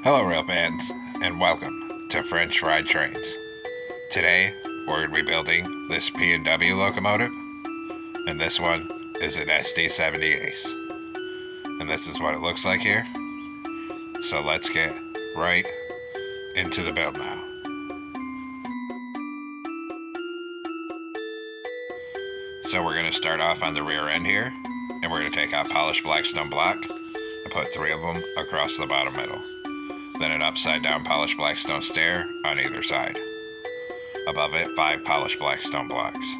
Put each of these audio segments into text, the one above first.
Hello rail fans, and welcome to French Fried Trains. Today, we're going to be building this P&W locomotive, and this one is an SD70ACE. And this is what it looks like here. So let's get right into the build now. So we're going to start off on the rear end here, and we're going to take out polished blackstone block and put 3 of them across the bottom middle. Then an upside down polished blackstone stair on either side. Above it, 5 polished blackstone blocks.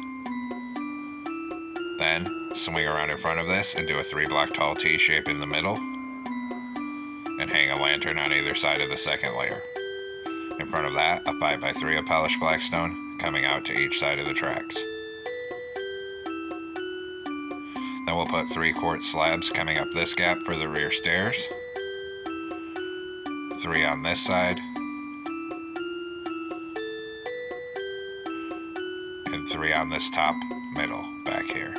Then swing around in front of this and do a 3-block tall T shape in the middle and hang a lantern on either side of the second layer. In front of that, a 5x3 of polished blackstone coming out to each side of the tracks. Then we'll put 3-quart slabs coming up this gap for the rear stairs. 3 on this side, and 3 on this top middle back here.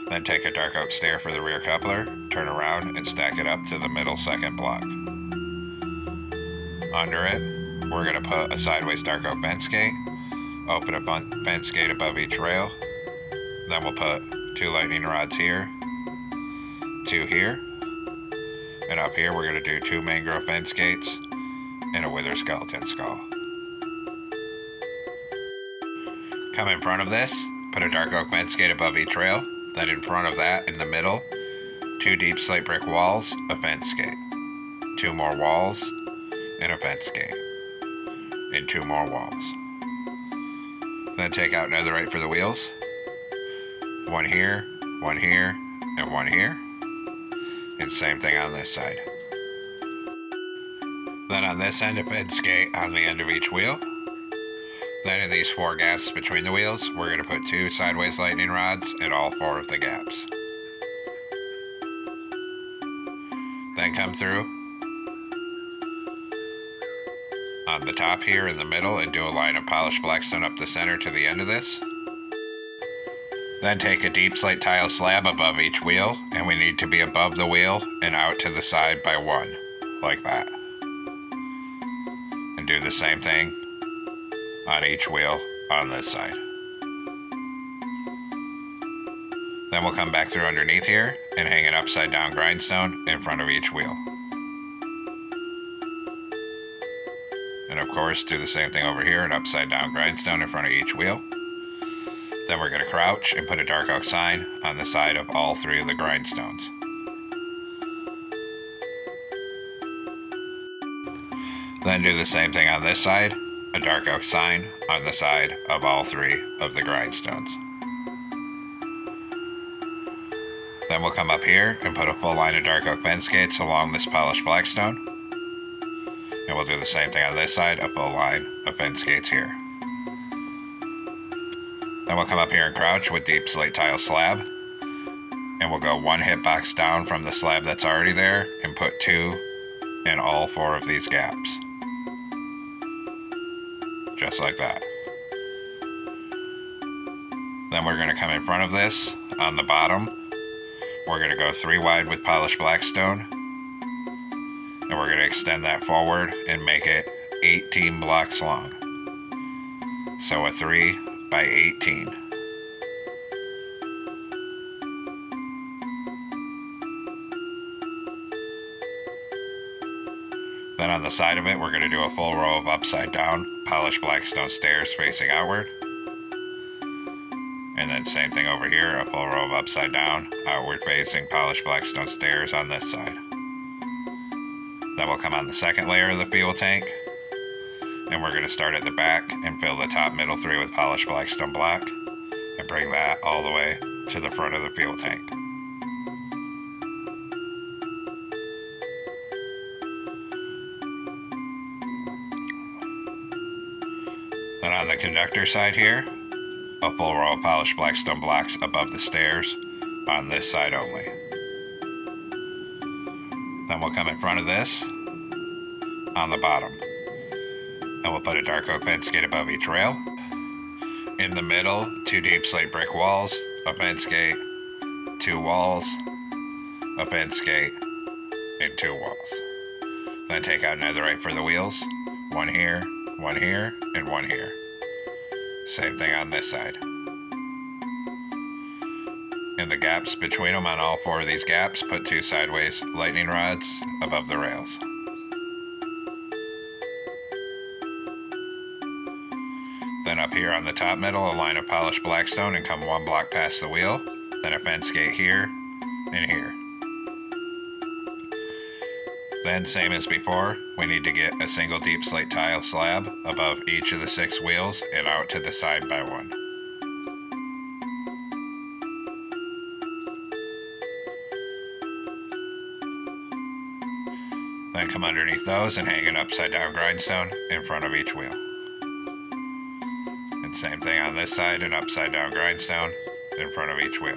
Then take a dark oak stair for the rear coupler, turn around and stack it up to the middle second block. Under it, we're going to put a sideways dark oak fence gate, open a fence gate above each rail. Then we'll put 2 lightning rods here, 2 here, and up here we're going to do 2 mangrove fence gates and a wither skeleton skull. Come in front of this, put a dark oak fence gate above each rail, then in front of that in the middle, 2 deep slate brick walls, a fence gate, 2 more walls, and a fence gate, and 2 more walls. Then take out netherite for the wheels, 1 here, 1 here, and 1 here. And same thing on this side. Then on this end, a fence gate on the end of each wheel. Then in these 4 gaps between the wheels, we're going to put 2 sideways lightning rods in all 4 of the gaps. Then come through on the top here in the middle and do a line of polished blackstone up the center to the end of this. Then take a deep slate tile slab above each wheel, and we need to be above the wheel and out to the side by 1, like that. And do the same thing on each wheel on this side. Then we'll come back through underneath here and hang an upside down grindstone in front of each wheel. And of course, do the same thing over here, an upside down grindstone in front of each wheel. Then we're going to crouch and put a dark oak sign on the side of all 3 of the grindstones. Then do the same thing on this side, a dark oak sign on the side of all 3 of the grindstones. Then we'll come up here and put a full line of dark oak fence gates along this polished blackstone. And we'll do the same thing on this side, a full line of fence gates here. Then we'll come up here and crouch with deep slate tile slab, and we'll go 1 hitbox down from the slab that's already there and put 2 in all 4 of these gaps. Just like that. Then we're going to come in front of this on the bottom. We're going to go 3 wide with polished blackstone, and we're going to extend that forward and make it 18 blocks long. So a 3 by 18. Then on the side of it, we're going to do a full row of upside down polished blackstone stairs facing outward. And then same thing over here, a full row of upside down outward facing polished blackstone stairs on this side. Then we'll come on the second layer of the fuel tank, and we're going to start at the back and fill the top middle 3 with polished blackstone block and bring that all the way to the front of the fuel tank. Then on the conductor side here, a full row of polished blackstone blocks above the stairs on this side only. Then we'll come in front of this on the bottom, and we'll put a dark oak fence gate above each rail. In the middle, 2 deep slate brick walls, a fence gate, 2 walls, a fence gate, and 2 walls. Then take out netherite for the wheels. One here, and one here. Same thing on this side. In the gaps between them, on all four of these gaps, put two sideways lightning rods above the rails. Then up here on the top middle, a line of polished blackstone and come one block past the wheel. Then a fence gate here and here. Then, same as before, we need to get a single deep slate tile slab above each of the 6 wheels and out to the side by one. Then come underneath those and hang an upside down grindstone in front of each wheel. And same thing on this side, an upside down grindstone in front of each wheel.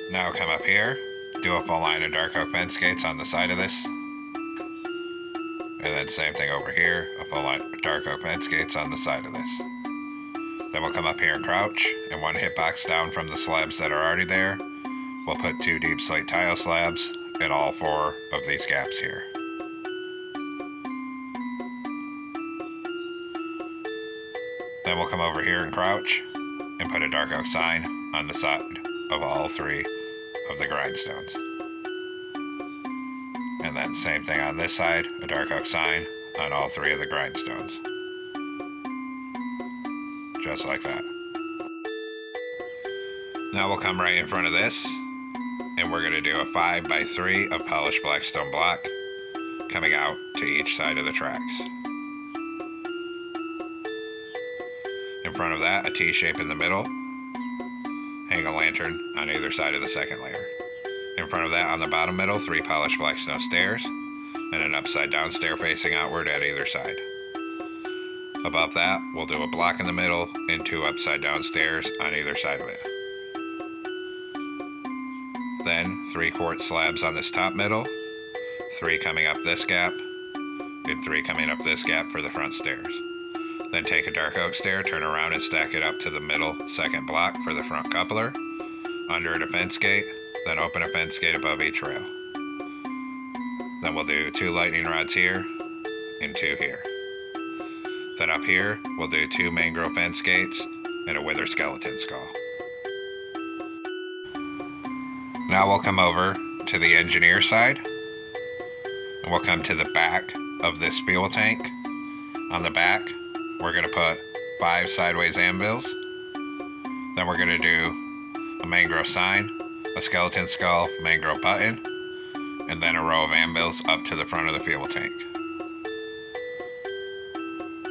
Now come up here, do a full line of dark oak fence gates on the side of this. And then same thing over here, a full line of dark oak fence gates on the side of this. Then we'll come up here and crouch, and one hitbox down from the slabs that are already there. We'll put 2 deep slate tile slabs in all 4 of these gaps here. Then we'll come over here and crouch and put a dark oak sign on the side of all 3 of the grindstones. And then same thing on this side, a dark oak sign on all 3 of the grindstones. Just like that. Now we'll come right in front of this, and we're going to do a 5x3 of polished blackstone block coming out to each side of the tracks. In front of that, a T-shape in the middle. Hang a lantern on either side of the second layer. In front of that, on the bottom middle, 3 polished blackstone stairs and an upside down stair facing outward at either side. Above that, we'll do a block in the middle and 2 upside down stairs on either side of it. Then 3 quartz slabs on this top middle, 3 coming up this gap, and 3 coming up this gap for the front stairs. Then take a dark oak stair, turn around and stack it up to the middle second block for the front coupler. Under it a fence gate, then open a fence gate above each rail. Then we'll do 2 lightning rods here and 2 here. Then up here, we'll do 2 mangrove fence gates and a wither skeleton skull. Now we'll come over to the engineer side, and we'll come to the back of this fuel tank. On the back, we're going to put 5 sideways anvils. Then we're going to do a mangrove sign, a skeleton skull, mangrove button, and then a row of anvils up to the front of the fuel tank.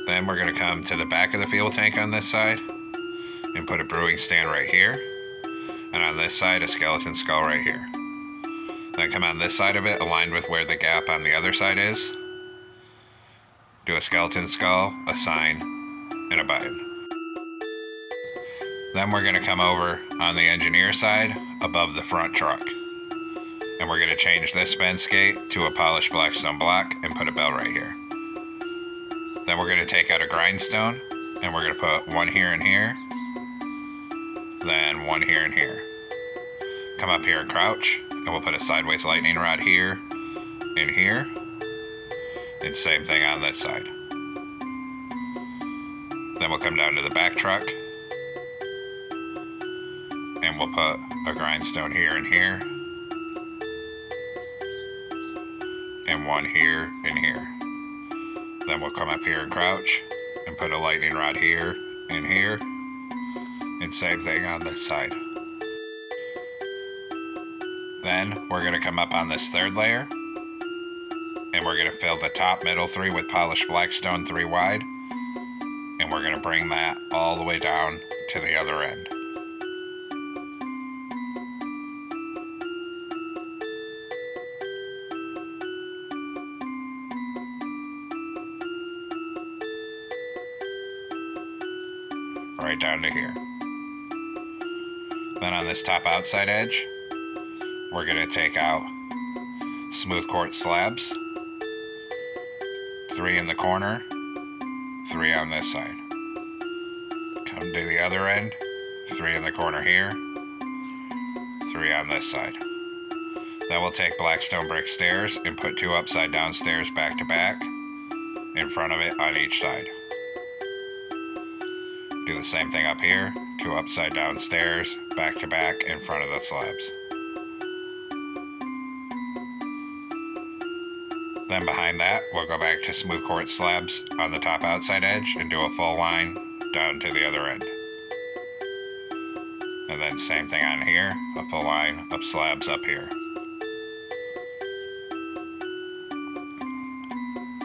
Then we're going to come to the back of the fuel tank on this side and put a brewing stand right here. And on this side, a skeleton skull right here. Then come on this side of it, aligned with where the gap on the other side is. Do a skeleton skull, a sign, and a button. Then we're going to come over on the engineer side above the front truck. And we're going to change this fence gate to a polished blackstone block and put a bell right here. Then we're going to take out a grindstone and we're going to put 1 here and here. Then 1 here and here. Come up here and crouch, and we'll put a sideways lightning rod here and here. And same thing on this side. Then we'll come down to the back truck, and we'll put a grindstone here and here. And 1 here and here. Then we'll come up here and crouch, and put a lightning rod here and here. And same thing on this side. Then we're going to come up on this 3rd layer, and we're going to fill the top middle 3 with polished blackstone 3 wide, and we're going to bring that all the way down to the other end. Right down to here. Then on this top outside edge, we're going to take out smooth quartz slabs, 3 in the corner, 3 on this side. Come to the other end, 3 in the corner here, 3 on this side. Then we'll take black stone brick stairs and put 2 upside down stairs back to back in front of it on each side. Do the same thing up here, 2 upside down stairs back to back in front of the slabs. Then behind that, we'll go back to smooth quartz slabs on the top outside edge and do a full line down to the other end. And then same thing on here, a full line of slabs up here.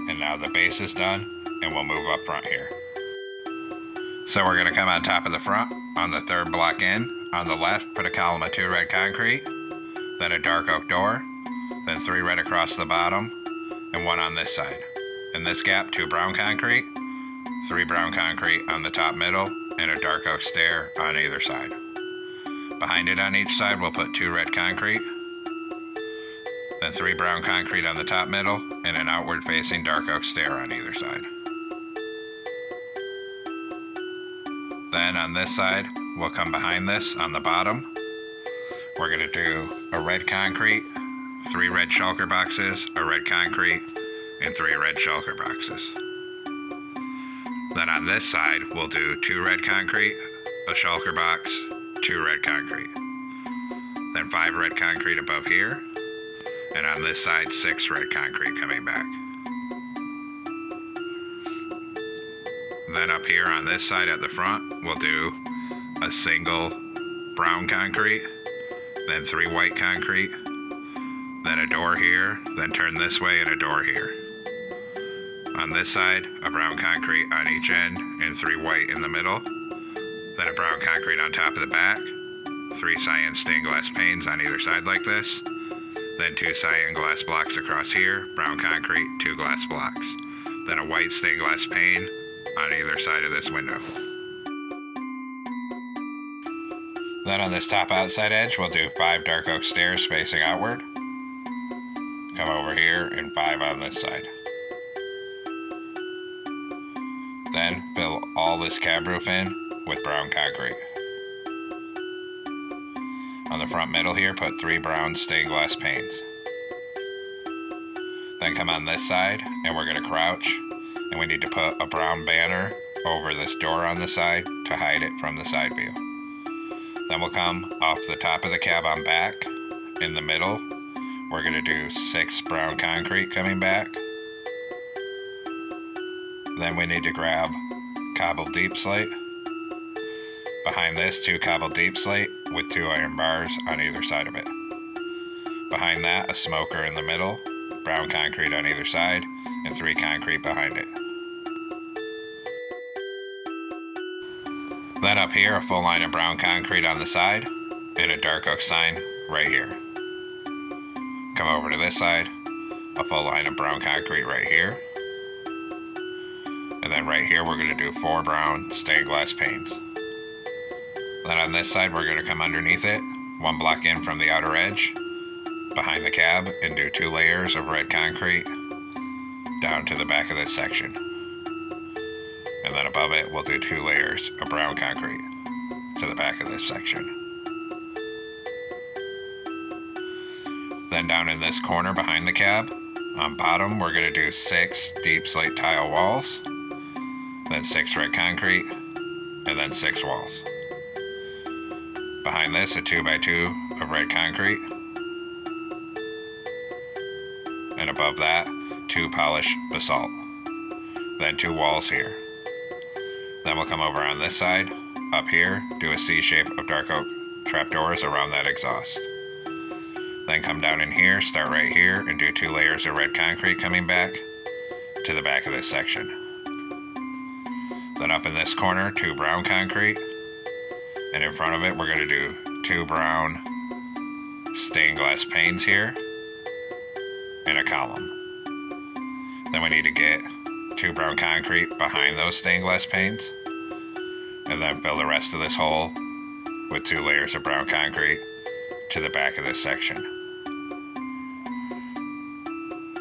And now the base is done, and we'll move up front here. So we're gonna come on top of the front, on the 3rd block in. On the left, put a column of 2 red concrete, then a dark oak door, then 3 red across the bottom, and 1 on this side. In this gap, 2 brown concrete, 3 brown concrete on the top middle, and a dark oak stair on either side. Behind it on each side, we'll put 2 red concrete, then 3 brown concrete on the top middle, and an outward facing dark oak stair on either side. Then on this side, we'll come behind this on the bottom. We're gonna do a red concrete, 3 red shulker boxes, a red concrete, and 3 red shulker boxes. Then on this side, we'll do 2 red concrete, a shulker box, 2 red concrete. Then 5 red concrete above here, and on this side, 6 red concrete coming back. Then up here on this side at the front, we'll do a single brown concrete, then 3 white concrete, then a door here, then turn this way and a door here. On this side, a brown concrete on each end and 3 white in the middle, then a brown concrete on top of the back, 3 cyan stained glass panes on either side like this, then 2 cyan glass blocks across here, brown concrete, 2 glass blocks, then a white stained glass pane on either side of this window. Then on this top outside edge, we'll do 5 dark oak stairs facing outward. Come over here and 5 on this side. Then fill all this cab roof in with brown concrete. On the front middle here, put 3 brown stained glass panes. Then come on this side, and we're gonna crouch, and we need to put a brown banner over this door on the side to hide it from the side view. Then we'll come off the top of the cab on back. In the middle, we're gonna do 6 brown concrete coming back. Then we need to grab cobbled deep slate. Behind this, 2 cobbled deep slate with 2 iron bars on either side of it. Behind that, a smoker in the middle, brown concrete on either side, and 3 concrete behind it. Then up here, a full line of brown concrete on the side, and a dark oak sign right here. Come over to this side, a full line of brown concrete right here. And then right here, we're gonna do 4 brown stained glass panes. Then on this side, we're gonna come underneath it, 1 block in from the outer edge, behind the cab, and do 2 layers of red concrete down to the back of this section. And then above it, we'll do 2 layers of brown concrete to the back of this section. Then down in this corner behind the cab, on bottom, we're gonna do 6 deep slate tile walls, then 6 red concrete, and then 6 walls. Behind this, a 2x2 of red concrete, and above that, 2 polished basalt, then 2 walls here. Then we'll come over on this side, up here, do a C shape of dark oak trapdoors around that exhaust. Then come down in here, start right here, and do 2 layers of red concrete coming back to the back of this section. Then up in this corner, 2 brown concrete, and in front of it, we're gonna do 2 brown stained glass panes here, and a column. Then we need to get 2 brown concrete behind those stained glass panes, and then fill the rest of this hole with 2 layers of brown concrete to the back of this section.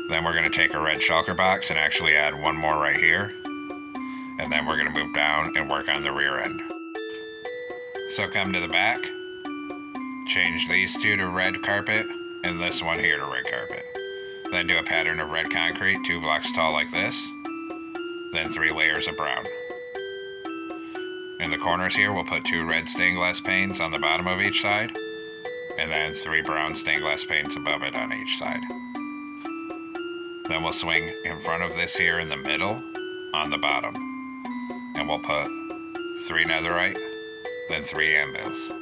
Then we're going to take a red shulker box and actually add 1 more right here, and then we're going to move down and work on the rear end. So come to the back, change these 2 to red carpet and this one here to red carpet. Then do a pattern of red concrete, 2 blocks tall like this. Then 3 layers of brown. In the corners here, we'll put 2 red stained glass panes on the bottom of each side, and then 3 brown stained glass panes above it on each side. Then we'll swing in front of this here in the middle on the bottom, and we'll put 3 netherite, then 3 anvils.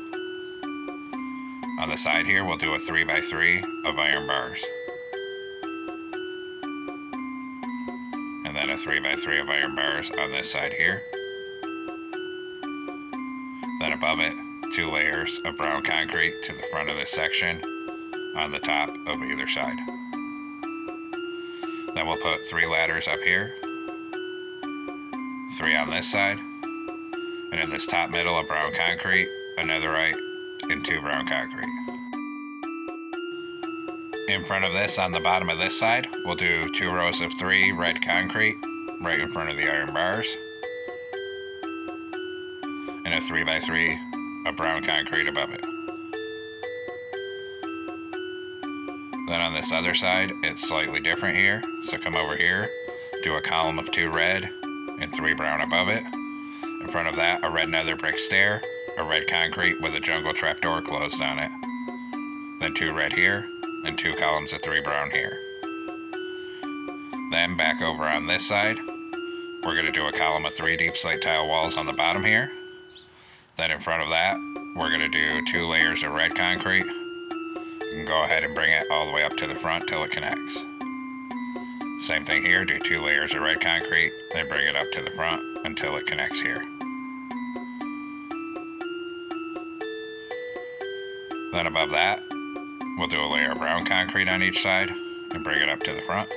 On the side here, we'll do a 3x3 of iron bars, and then a 3x3 of iron bars on this side here. Then above it, 2 layers of brown concrete to the front of this section on the top of either side. Then we'll put 3 ladders up here, 3 on this side, and in this top middle of brown concrete, a netherite, and 2 brown concrete. In front of this, on the bottom of this side, we'll do 2 rows of 3 red concrete right in front of the iron bars, and a 3x3 of brown concrete above it. Then on this other side, it's slightly different here, so come over here, do a column of 2 red and 3 brown above it. In front of that, a red nether brick stair, a red concrete with a jungle trapdoor closed on it. Then 2 red here, and 2 columns of 3 brown here. Then back over on this side, we're going to do a column of 3 deep slate tile walls on the bottom here. Then in front of that, we're going to do 2 layers of red concrete. You can go ahead and bring it all the way up to the front till it connects. Same thing here, do 2 layers of red concrete, then bring it up to the front until it connects here. Then above that, we'll do a layer of brown concrete on each side and bring it up to the front.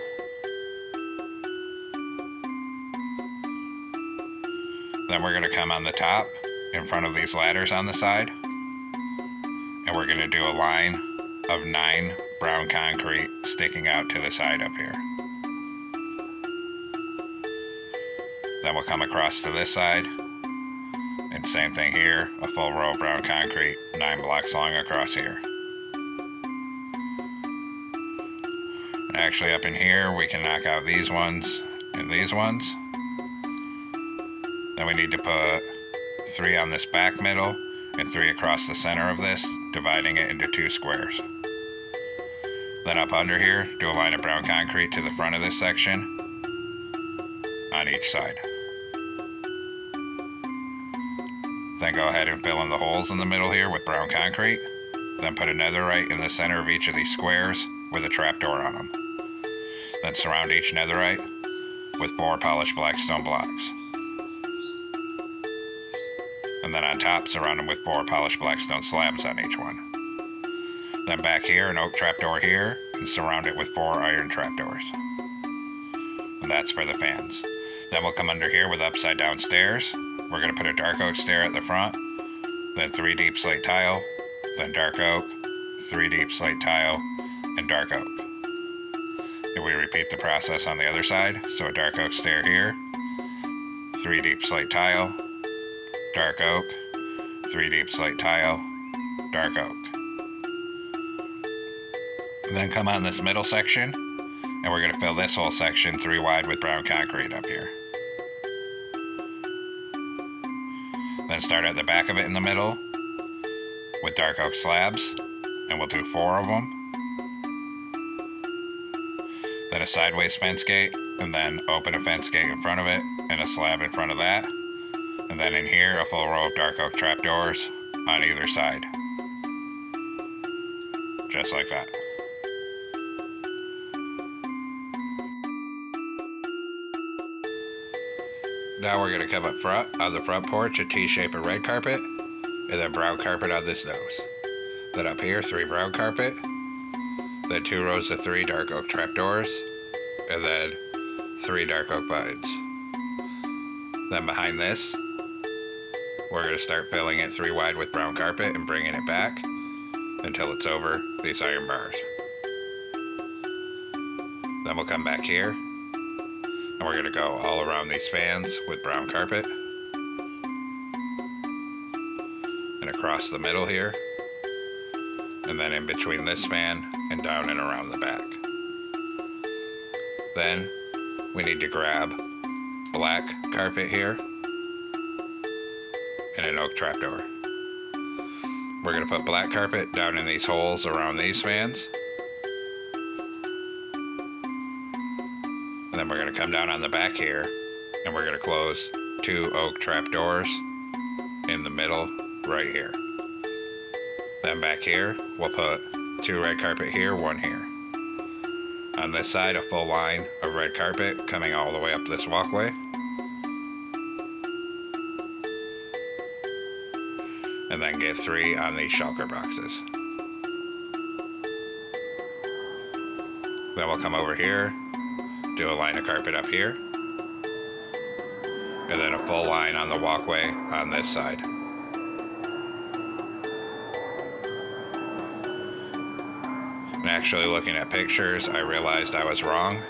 Then we're going to come on the top in front of these ladders on the side, and we're going to do a line of 9 brown concrete sticking out to the side up here. Then we'll come across to this side, and same thing here, a full row of brown concrete, 9 blocks long across here. And actually up in here, we can knock out these ones and these ones. Then we need to put 3 on this back middle and 3 across the center of this, dividing it into 2 squares. Then up under here, do a line of brown concrete to the front of this section on each side. Then go ahead and fill in the holes in the middle here with brown concrete. Then put a netherite in the center of each of these squares with a trapdoor on them. Then surround each netherite with 4 polished blackstone blocks. And then on top, surround them with 4 polished blackstone slabs on each one. Then back here, an oak trapdoor here, and surround it with 4 iron trapdoors. And that's for the fans. Then we'll come under here with upside down stairs. We're going to put a dark oak stair at the front, then 3 deep slate tile, then dark oak, 3 deep slate tile, and dark oak. And we repeat the process on the other side, so a dark oak stair here, 3 deep slate tile, dark oak, 3 deep slate tile, dark oak. And then come on this middle section, and we're going to fill this whole section 3 wide with brown concrete up here. Then start at the back of it in the middle with dark oak slabs, and we'll do 4 of them. Then a sideways fence gate, and then open a fence gate in front of it, and a slab in front of that. And then in here, a full row of dark oak trapdoors on either side. Just like that. Now we're going to come up front on the front porch, a T-shape of red carpet, and then brown carpet on this nose. Then up here, 3 brown carpet, then 2 rows of 3 dark oak trapdoors, and then 3 dark oak buttons. Then behind this, we're going to start filling it 3 wide with brown carpet and bringing it back until it's over these iron bars. Then we'll come back here, and we're going to go all around these fans with brown carpet, and across the middle here, and then in between this fan and down and around the back. Then we need to grab black carpet here and an oak trapdoor. We're going to put black carpet down in these holes around these fans. And then we're going to come down on the back here and we're going to close 2 oak trapdoors in the middle right here. Then back here we'll put 2 red carpet here, 1 here. On this side, a full line of red carpet coming all the way up this walkway. And then get 3 on these shulker boxes. Then we'll come over here, do a line of carpet up here, and then a full line on the walkway on this side. And actually looking at pictures, I realized I was wrong.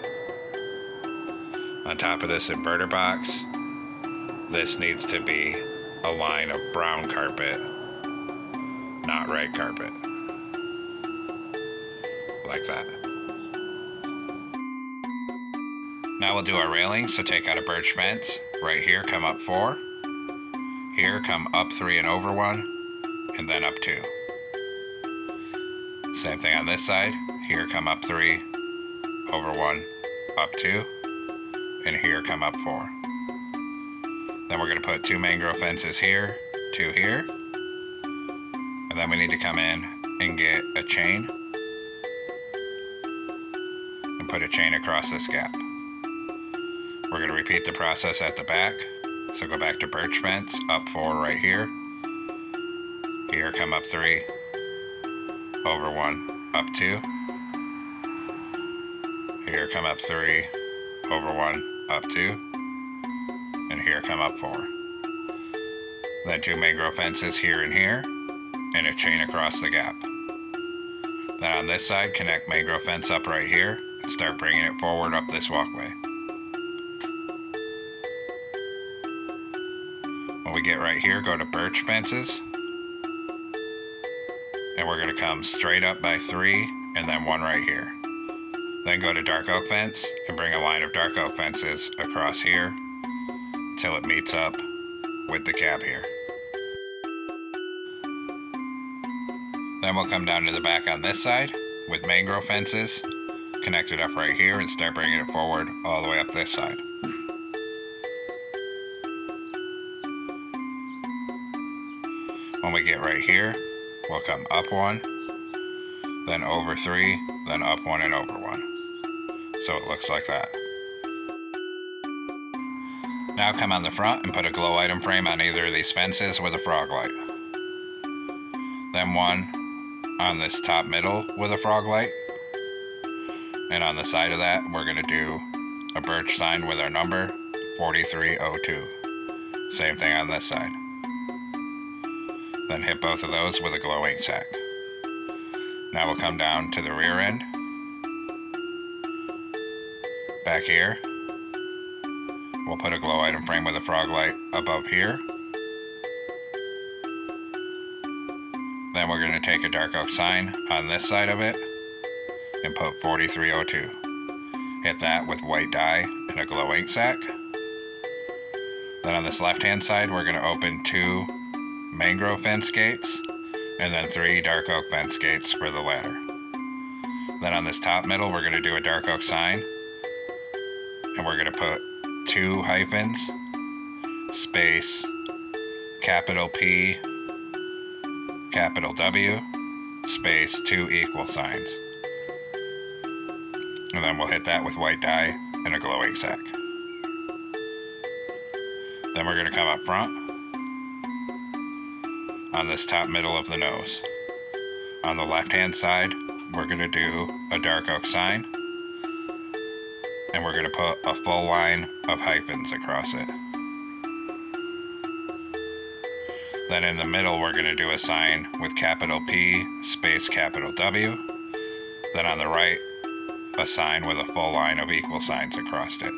On top of this inverter box, this needs to be a line of brown carpet, not red carpet. Like that. Now we'll do our railings, so take out a birch fence. Right here, come up 4. Here, come up 3 and over 1, and then up 2. Same thing on this side. Here, come up 3, over 1, up 2, and here, come up 4. Then we're going to put 2 mangrove fences here, 2 here, and then we need to come in and get a chain and put a chain across this gap. We're going to repeat the process at the back. So go back to birch fence, up 4 right here. Here, come up 3, over 1, up 2. Here, come up 3, over 1, up 2. And here, come up 4. Then 2 mangrove fences here and here, and a chain across the gap. Then on this side, connect mangrove fence up right here, and start bringing it forward up this walkway. When we get right here, go to birch fences, and we're going to come straight up by 3 and then 1 right here. Then go to dark oak fence and bring a line of dark oak fences across here until it meets up with the cab here. Then we'll come down to the back on this side with mangrove fences, connect it up right here and start bringing it forward all the way up this side. When we get right here, we'll come up 1, then over 3, then up 1 and over 1. So it looks like that. Now come on the front and put a glow item frame on either of these fences with a frog light. Then 1 on this top middle with a frog light. And on the side of that, we're going to do a birch sign with our number, 4302. Same thing on this side. Then hit both of those with a glow ink sack. Now we'll come down to the rear end. Back here, we'll put a glow item frame with a frog light above here. Then we're going to take a dark oak sign on this side of it and put 4302. Hit that with white dye and a glow ink sack. Then on this left hand side, we're going to open 2 mangrove fence gates and then 3 dark oak fence gates for the ladder. Then on this top middle, we're going to do a dark oak sign and we're going to put 2 hyphens, space, capital P, capital W, space, 2 equal signs. And then we'll hit that with white dye and a glow ink sack. Then we're going to come up front on this top middle of the nose. On the left hand side, we're going to do a dark oak sign and we're going to put a full line of hyphens across it. Then in the middle, we're going to do a sign with capital P, space, capital W. Then on the right, a sign with a full line of equal signs across it.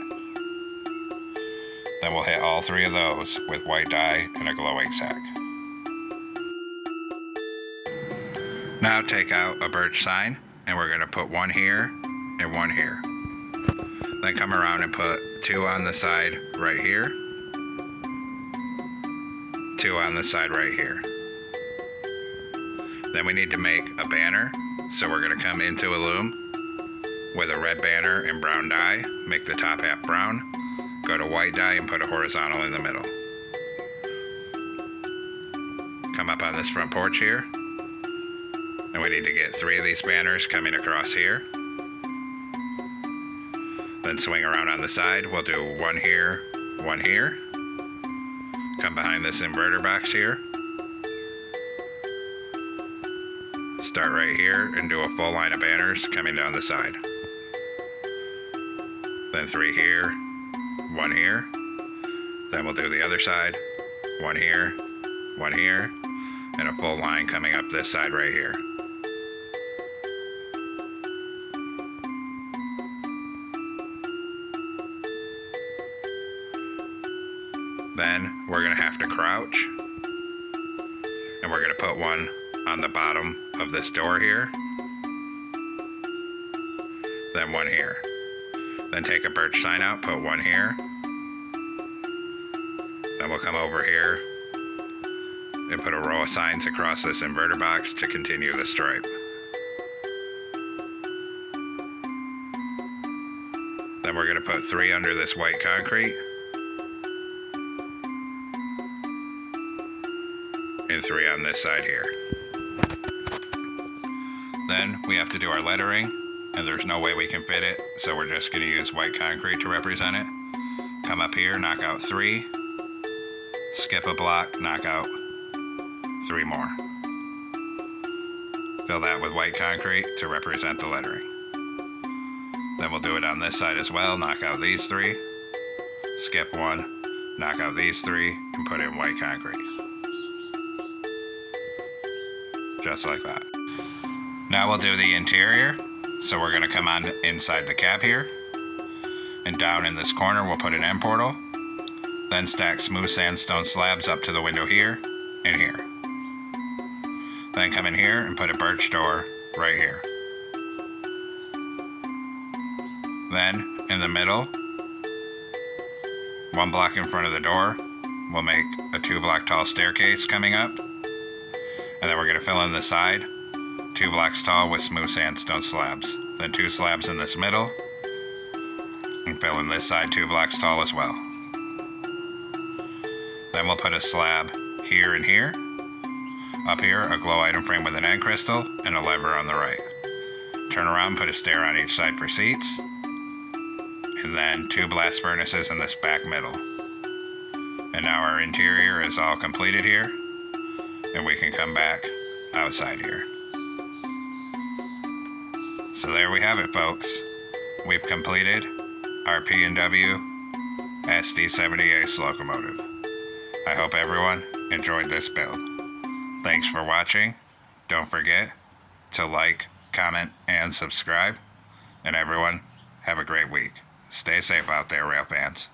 Then we'll hit all 3 of those with white dye and a glow ink sack. Now take out a birch sign and we're going to put one here and one here. Then come around and put two on the side right here, two on the side right here. Then we need to make a banner, so we're going to come into a loom with a red banner and brown dye, make the top half brown, go to white dye and put a horizontal in the middle. Come up on this front porch here, and we need to get 3 of these banners coming across here. Then swing around on the side, we'll do one here, come behind this inverter box here, start right here and do a full line of banners coming down the side. Then 3 here, 1 here, then we'll do the other side, 1 here, and a full line coming up this side right here. Then we're going to have to crouch, and we're going to put one on the bottom of this door here, then one here. Then take a birch sign out, put one here, then we'll come over here and put a row of signs across this inverter box to continue the stripe. Then we're going to put 3 under this white concrete, and 3 on this side here. Then we have to do our lettering, and there's no way we can fit it, so we're just going to use white concrete to represent it. Come up here, knock out 3, skip a block, knock out 3 more. Fill that with white concrete to represent the lettering. Then we'll do it on this side as well, knock out these 3, skip 1, knock out these 3, and put in white concrete. Just like that. Now we'll do the interior. So we're going to come on inside the cab here, and down in this corner we'll put an end portal, then stack smooth sandstone slabs up to the window here and here. Then come in here and put a birch door right here. Then in the middle, 1 block in front of the door, we'll make a 2 block tall staircase coming up, and then we're going to fill in the side 2 blocks tall with smooth sandstone slabs. Then 2 slabs in this middle, and fill in this side 2 blocks tall as well. Then we'll put a slab here and here. Up here, a glow item frame with an end crystal and a lever on the right. Turn around, put a stair on each side for seats, and then 2 blast furnaces in this back middle. And now our interior is all completed here, and we can come back outside here. So there we have it, folks. We've completed our P&W SD70ACE Locomotive. I hope everyone enjoyed this build. Thanks for watching. Don't forget to like, comment, and subscribe. And everyone, have a great week. Stay safe out there, rail fans.